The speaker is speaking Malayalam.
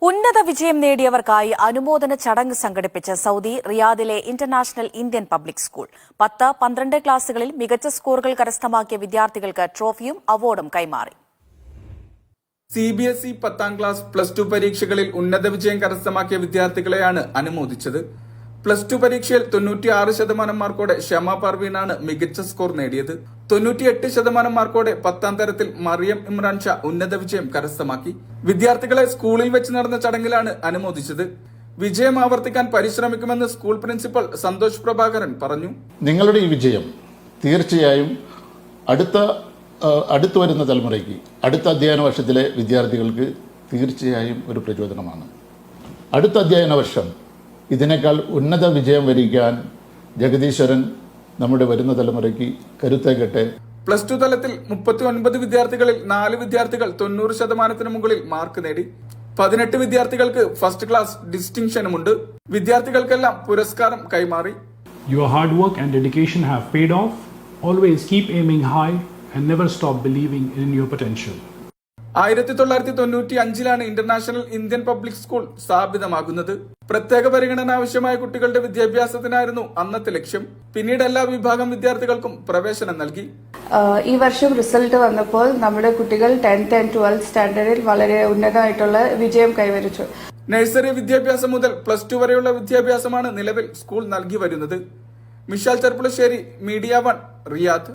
ഉന്നത വിജയം നേടിയവർക്കായി അനുമോദന ചടങ്ങ് സംഘടിപ്പിച്ച സൌദി റിയാദിലെ ഇന്റർനാഷണൽ ഇന്ത്യൻ പബ്ലിക് സ്കൂൾ 10, 12 ക്ലാസുകളിൽ മികച്ച സ്കോറുകൾ കരസ്ഥമാക്കിയ വിദ്യാർത്ഥികൾക്ക് ട്രോഫിയും അവാർഡും കൈമാറി. CBSE 10ാം ക്ലാസ് +2 പരീക്ഷകളിൽ ഉന്നത വിജയം കരസ്ഥമാക്കിയ വിദ്യാർത്ഥികളെയാണ് അനുമോദിച്ചത്. +2 പരീക്ഷയിൽ 96% മാർക്കോടെ ഷമ പർവീനാണ് മികച്ച സ്കോർ നേടിയത്. 98% മാർക്കോടെ 10ാം തരത്തിൽ മറിയം ഇമ്രാൻ ഷാ ഉന്നത വിജയം കരസ്ഥമാക്കി. വിദ്യാർത്ഥികളെ സ്കൂളിൽ വെച്ച് നടന്ന ചടങ്ങിലാണ് അനുമോദിച്ചത്. വിജയം ആവർത്തിക്കാൻ പരിശ്രമിക്കുമെന്ന് സ്കൂൾ പ്രിൻസിപ്പൽ സന്തോഷ് പ്രഭാകരൻ പറഞ്ഞു. നിങ്ങളുടെ ഈ വിജയം തീർച്ചയായും അടുത്തു വരുന്ന തലമുറയ്ക്ക്, അടുത്ത അധ്യയന വർഷത്തിലെ വിദ്യാർത്ഥികൾക്ക് തീർച്ചയായും ഒരു പ്രചോദനമാണ്. അടുത്ത അധ്യയന വർഷം ഇതിനേക്കാൾ ഉന്നത വിജയം വരിക്കാൻ ജഗദീശ്വരൻ നമ്മുടെ വരുന്ന തലമുറയ്ക്ക് കരുത്തേകട്ടെ. +2 തലത്തിൽ 39 വിദ്യാർത്ഥികളിൽ 4 വിദ്യാർത്ഥികൾ 90% മുകളിൽ മാർക്ക് നേടി. 18 വിദ്യാർത്ഥികൾക്ക് ഫസ്റ്റ് ക്ലാസ് ഡിസ്റ്റിങ്ഷനുമുണ്ട്. വിദ്യാർത്ഥികൾക്കെല്ലാം പുരസ്കാരം കൈമാറി. Your hard work and dedication have paid off. Always keep aiming high and never stop believing in your potential. 1995 international Indian public school സ്ഥാപിതമാകുന്നത്. പ്രത്യേക പരിഗണന ആവശ്യമായ കുട്ടികളുടെ വിദ്യാഭ്യാസത്തിനായിരുന്നു അന്നത്തെ ലക്ഷ്യം. പിന്നീട് എല്ലാ വിഭാഗം വിദ്യാർത്ഥികൾക്കും പ്രവേശനം നൽകി. ഈ വർഷം റിസൾട്ട് വന്നപ്പോൾ നമ്മുടെ കുട്ടികൾ 10th and 12th സ്റ്റാൻഡേർഡിൽ വളരെ ഉന്നതമായിട്ടുള്ള വിജയം കൈവരിച്ചു. നഴ്സറി വിദ്യാഭ്യാസം മുതൽ +2 വരെയുള്ള വിദ്യാഭ്യാസമാണ് നിലവിൽ സ്കൂൾ നൽകി വരുന്നത്. Mishal Cherpulassery, media 1, Riyadh.